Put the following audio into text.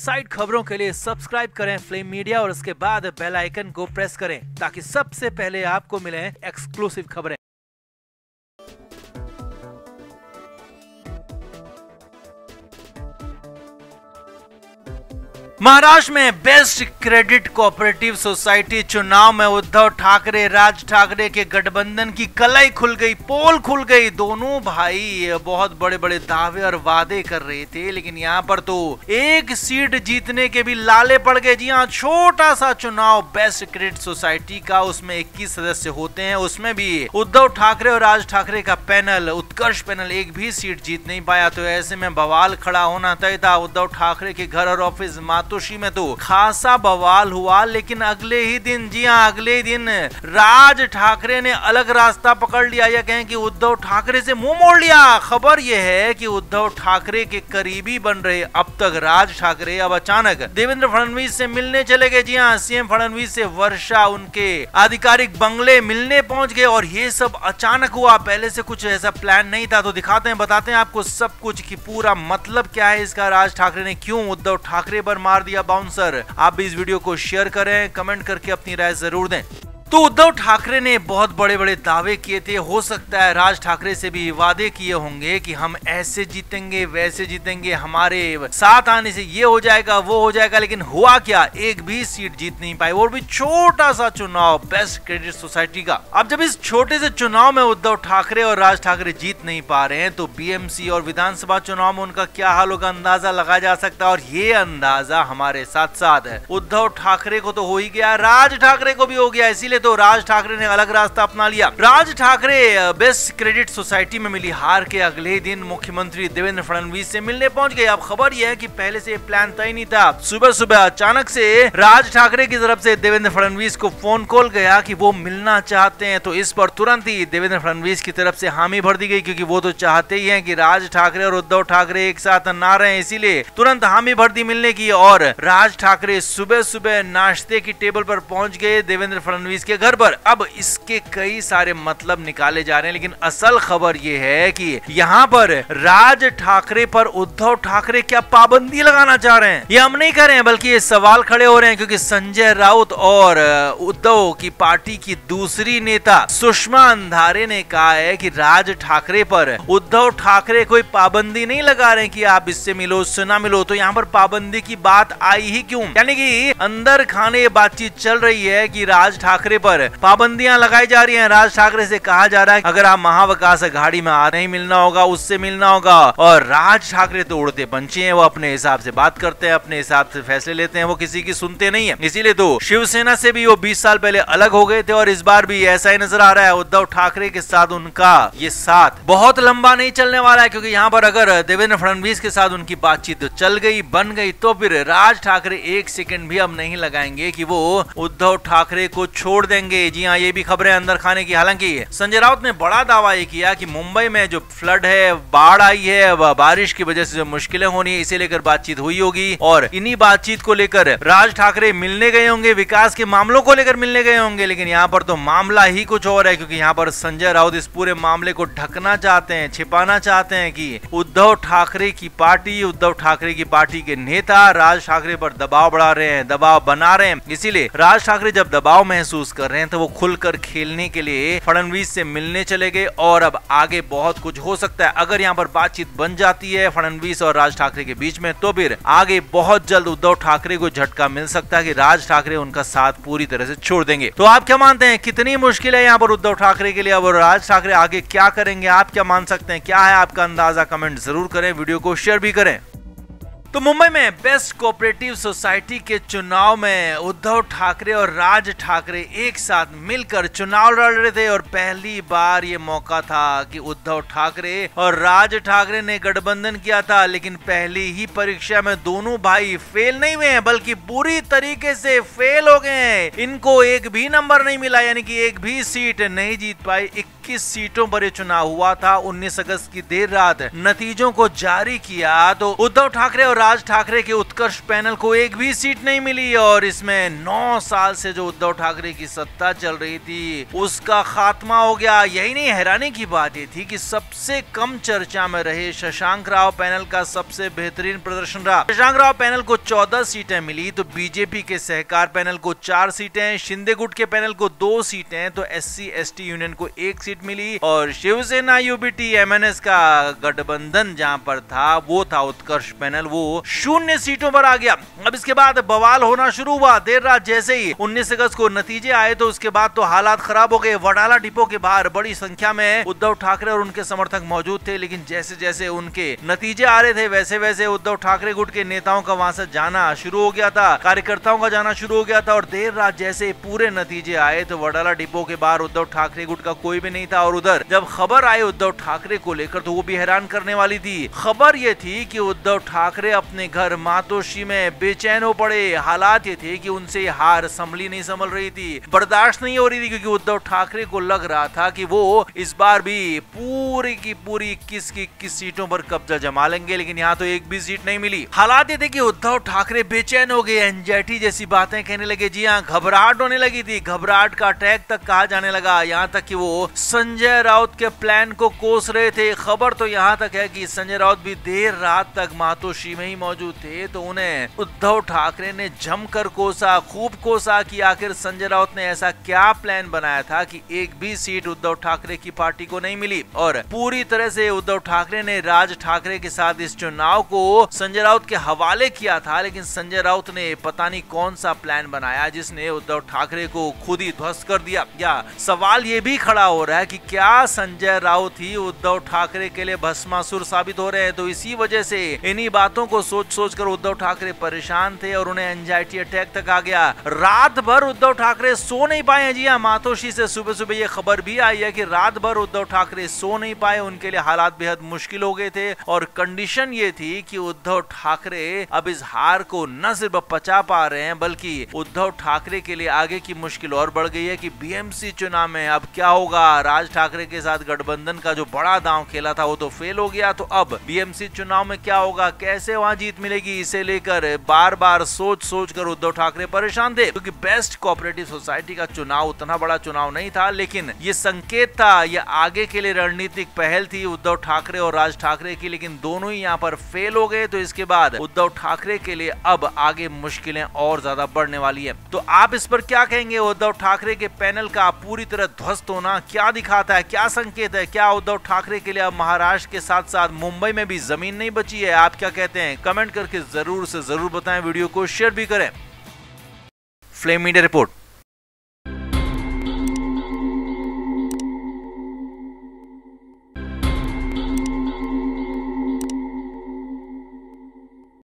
Inside खबरों के लिए सब्सक्राइब करें फ्लेम मीडिया और उसके बाद बेल आइकन को प्रेस करें ताकि सबसे पहले आपको मिले एक्सक्लूसिव खबरें। महाराष्ट्र में बेस्ट क्रेडिट कोऑपरेटिव सोसाइटी चुनाव में उद्धव ठाकरे राज ठाकरे के गठबंधन की कलाई खुल गई, पोल खुल गई। दोनों भाई बहुत बड़े बड़े दावे और वादे कर रहे थे, लेकिन यहाँ पर तो एक सीट जीतने के भी लाले पड़ गए। जी हाँ, छोटा सा चुनाव बेस्ट क्रेडिट सोसाइटी का, उसमें 21 सदस्य होते हैं, उसमें भी उद्धव ठाकरे और राज ठाकरे का पैनल, उत्कर्ष पैनल, एक भी सीट जीत नहीं पाया। तो ऐसे में बवाल खड़ा होना तय था। उद्धव ठाकरे के घर और ऑफिस मातोश्री में तो खासा बवाल हुआ, लेकिन अगले ही दिन, जी हाँ अगले ही दिन, राज ठाकरे ने अलग रास्ता पकड़ लिया, या कहें कि उद्धव ठाकरे से मुंह मोड़ लिया। खबर यह है कि उद्धव ठाकरे के करीबी बन रहे अब तक राज ठाकरे अब अचानक देवेंद्र फडणवीस से मिलने चले गए। जी हाँ, सीएम फडणवीस से वर्षा उनके आधिकारिक बंगले मिलने पहुंच गए और ये सब अचानक हुआ, पहले से कुछ ऐसा प्लान नहीं था। तो दिखाते हैं, बताते हैं आपको सब कुछ कि पूरा मतलब क्या है इसका, राज ठाकरे ने क्यों उद्धव ठाकरे पर मार दिया बाउंसर। आप भी इस वीडियो को शेयर करें, कमेंट करके अपनी राय जरूर दें। तो उद्धव ठाकरे ने बहुत बड़े बड़े दावे किए थे, हो सकता है राज ठाकरे से भी वादे किए होंगे कि हम ऐसे जीतेंगे वैसे जीतेंगे, हमारे साथ आने से ये हो जाएगा वो हो जाएगा, लेकिन हुआ क्या, एक भी सीट जीत नहीं पाए, वो भी छोटा सा चुनाव बेस्ट क्रेडिट सोसाइटी का। अब जब इस छोटे से चुनाव में उद्धव ठाकरे और राज ठाकरे जीत नहीं पा रहे हैं, तो बीएमसी और विधानसभा चुनाव में उनका क्या हाल होगा अंदाजा लगाया जा सकता है। और ये अंदाजा हमारे साथ साथ उद्धव ठाकरे को तो हो ही गया, राज ठाकरे को भी हो गया। इसीलिए तो राज ठाकरे ने अलग रास्ता अपना लिया। Raj Thackeray best credit society में मिली हार के अगले दिन मुख्यमंत्री देवेंद्र फडणवीस से मिलने पहुंच गए। अब खबर यह है कि पहले से प्लान तय नहीं था। सुबह सुबह अचानक से राज ठाकरे की तरफ से देवेंद्र फडणवीस को फोन कॉल गया कि वो मिलना चाहते हैं। तो इस पर तुरंत ही देवेंद्र फडणवीस की तरफ से हामी भर दी गई, क्योंकि वो तो चाहते ही हैं कि राज ठाकरे और उद्धव ठाकरे एक साथ ना रहे, इसीलिए तुरंत हामी भर दी मिलने की। और राज ठाकरे सुबह सुबह नाश्ते की टेबल पर पहुंच गए देवेंद्र फडणवीस के घर पर। अब इसके कई सारे मतलब निकाले जा रहे हैं, लेकिन असल खबर यह है कि यहाँ पर राज ठाकरे पर उद्धव ठाकरे क्या पाबंदी लगाना चाह रहे हैं, ये हम नहीं कर रहे हैं, बल्कि ये सवाल खड़े हो रहे हैं, क्योंकि संजय राउत और उद्धव की पार्टी की दूसरी नेता सुषमा अंधारे ने कहा है कि राज ठाकरे पर उद्धव ठाकरे कोई पाबंदी नहीं लगा रहे कि आप इससे मिलो उससे ना मिलो। तो यहाँ पर पाबंदी की बात आई ही क्यों, यानी कि अंदर खाने बातचीत चल रही है कि राज ठाकरे पर पाबंदियां लगाई जा रही हैं। राज ठाकरे से कहा जा रहा है अगर आप महाविकास अघाड़ी में आ नहीं मिलना होगा, उससे मिलना होगा। और राज ठाकरे तो उड़ते पंछी हैं, वो अपने हिसाब से बात करते हैं, अपने हिसाब से फैसले लेते हैं, वो किसी की सुनते नहीं है। इसीलिए तो शिवसेना से भी वो 20 साल पहले अलग हो गए थे और इस बार भी ऐसा ही नजर आ रहा है। उद्धव ठाकरे के साथ उनका ये साथ बहुत लंबा नहीं चलने वाला है, क्योंकि यहाँ पर अगर देवेंद्र फडणवीस के साथ उनकी बातचीत चल गई, बन गई, तो फिर राज ठाकरे एक सेकंड भी अब नहीं लगाएंगे कि वो उद्धव ठाकरे को छोड़ देंगे। जी हाँ, ये भी खबरें अंदर खाने की। हालांकि संजय राउत ने बड़ा दावा ये किया कि मुंबई में जो फ्लड है, बाढ़ आई है, बारिश की वजह से जो मुश्किलें होनी है, इसे लेकर बातचीत हुई होगी और इन्हीं बातचीत को लेकर राज ठाकरे मिलने गए होंगे, विकास के मामलों को लेकर मिलने गए होंगे। लेकिन यहाँ पर तो मामला ही कुछ और है, क्योंकि यहाँ पर संजय राउत इस पूरे मामले को ढकना चाहते हैं, छिपाना चाहते हैं कि उद्धव ठाकरे की पार्टी, उद्धव ठाकरे की पार्टी के नेता राज ठाकरे पर दबाव बढ़ा रहे हैं, दबाव बना रहे हैं। इसीलिए राज ठाकरे जब दबाव महसूस कर रहे हैं तो वो खुलकर खेलने के लिए फडणवीस से मिलने चले गए और अब आगे बहुत कुछ हो सकता है। अगर यहाँ पर बातचीत बन जाती है फडणवीस और राज ठाकरे के बीच में, तो फिर आगे बहुत जल्द उद्धव ठाकरे को झटका मिल सकता है कि राज ठाकरे उनका साथ पूरी तरह से छोड़ देंगे। तो आप क्या मानते हैं, कितनी मुश्किल है यहाँ पर उद्धव ठाकरे के लिए, अब राज ठाकरे आगे क्या करेंगे, आप क्या मान सकते हैं, क्या है आपका अंदाजा, कमेंट जरूर करें, वीडियो को शेयर भी करें। तो मुंबई में बेस्ट कोऑपरेटिव सोसाइटी के चुनाव में उद्धव ठाकरे और राज ठाकरे एक साथ मिलकर चुनाव लड़ रहे थे और पहली बार ये मौका था कि उद्धव ठाकरे और राज ठाकरे ने गठबंधन किया था। लेकिन पहली ही परीक्षा में दोनों भाई फेल नहीं हुए हैं, बल्कि बुरी तरीके से फेल हो गए हैं। इनको एक भी नंबर नहीं मिला, यानी कि एक भी सीट नहीं जीत पाए। 21 सीटों पर चुनाव हुआ था। 19 अगस्त की देर रात नतीजों को जारी किया तो उद्धव ठाकरे और राज ठाकरे के उत्कर्ष पैनल को एक भी सीट नहीं मिली और इसमें 9 साल से जो उद्धव ठाकरे की सत्ता चल रही थी उसका खात्मा हो गया। यही नहीं, हैरानी की बात ये थी कि सबसे कम चर्चा में रहे शशांक राव पैनल का सबसे बेहतरीन प्रदर्शन रहा। शशांक राव पैनल को 14 सीटें मिली तो बीजेपी के सहकार पैनल को 4 सीटें, शिंदे गुट के पैनल को 2 सीटें तो SC ST यूनियन को 1 सीट मिली और शिवसेना UBT MNS का गठबंधन जहां पर था वो था उत्कर्ष पैनल, वो 0 सीटों पर आ गया। अब इसके बाद बवाल होना शुरू हुआ। देर रात जैसे ही 19 अगस्त को नतीजे आए तो उसके बाद तो हालात खराब हो गए। वडाला डिपो के बाहर बड़ी संख्या में उद्धव ठाकरे और उनके समर्थक मौजूद थे, लेकिन जैसे जैसे उनके नतीजे आ रहे थे वैसे वैसे उद्धव ठाकरे गुट के नेताओं का वहां से जाना शुरू हो गया था, कार्यकर्ताओं का जाना शुरू हो गया था। और देर रात जैसे पूरे नतीजे आए तो वडाला डिपो के बाहर उद्धव ठाकरे गुट का कोई भी नहीं था। और उधर जब खबर आई उद्धव ठाकरे को लेकर तो वो भी हैरान करने वाली थी। खबर ये थी कि उद्धव ठाकरे अपने घर मातोश्री में बेचैन हो पड़े। हालात ये थे कि उनसे हार संभली नहीं संभल रही थी, बर्दाश्त नहीं हो रही थी, क्योंकि उद्धव ठाकरे को लग रहा था कि वो इस बार भी पूरी की पूरी 21 सीटों पर कब्जा जमा लेंगे, लेकिन यहाँ तो एक भी सीट नहीं मिली। हालात ये थे कि उद्धव ठाकरे बेचैन हो गए, एंजाइटी जैसी बातें कहने लगे। जी हाँ, घबराहट होने लगी थी, घबराहट का अटैक तक कहा जाने लगा। यहाँ तक कि वो संजय राउत के प्लान को कोस रहे थे। खबर तो यहाँ तक है कि संजय राउत भी देर रात तक मातोश्री में ही मौजूद थे, तो उन्हें उद्धव ठाकरे ने जमकर कोसा, खूब कोसा कि आखिर संजय राउत ने ऐसा क्या प्लान बनाया था कि एक भी सीट उद्धव ठाकरे की पार्टी को नहीं मिली। और पूरी तरह से उद्धव ठाकरे ने राज ठाकरे के साथ इस चुनाव को संजय राउत के हवाले किया था, लेकिन संजय राउत ने पता नहीं कौन सा प्लान बनाया जिसने उद्धव ठाकरे को खुद ही ध्वस्त कर दिया। या सवाल ये भी खड़ा हो रहा है कि क्या संजय राउत ही उद्धव ठाकरे के लिए भस्मासुर साबित हो रहे हैं। तो इसी वजह से इन्हीं बातों को सोच सोच कर उद्धव ठाकरे परेशान थे और उन्हें एंजाइटी अटैक तक आ गया। रात भर उद्धव ठाकरे सो नहीं पाए। जी हाँ, मातोश्री से सुबह सुबह ये खबर भी आई है कि रात भर उद्धव ठाकरे सो नहीं पाए, उनके लिए हालात बेहद मुश्किल हो गए थे। और कंडीशन ये थी कि उद्धव ठाकरे अब इस हार को न सिर्फ पचा पा रहे हैं, बल्कि उद्धव ठाकरे के लिए आगे की मुश्किल और बढ़ गई है कि BMC चुनाव में अब क्या होगा। राज ठाकरे के साथ गठबंधन का जो बड़ा दांव खेला था वो तो फेल हो गया, तो अब BMC चुनाव में क्या होगा, कैसे वहां जीत मिलेगी, इसे लेकर बार बार सोच सोच कर उद्धव ठाकरे परेशान थे। क्योंकि बेस्ट कोऑपरेटिव सोसाइटी का चुनाव उतना बड़ा चुनाव नहीं था, लेकिन ये संकेत था, ये आगे के लिए रणनीतिक पहल थी उद्धव ठाकरे और राज ठाकरे की, लेकिन दोनों ही यहाँ पर फेल हो गए। तो इसके बाद उद्धव ठाकरे के लिए अब आगे मुश्किलें और ज्यादा बढ़ने वाली है। तो आप इस पर क्या कहेंगे? उद्धव ठाकरे के पैनल का पूरी तरह ध्वस्त होना क्या दिखाता है, क्या संकेत है? क्या उद्धव ठाकरे के लिए अब महाराष्ट्र के साथ साथ मुंबई में भी जमीन नहीं बची है? आप क्या कहते हैं? कमेंट करके जरूर से जरूर बताएं, वीडियो को शेयर भी करें। Flame media report.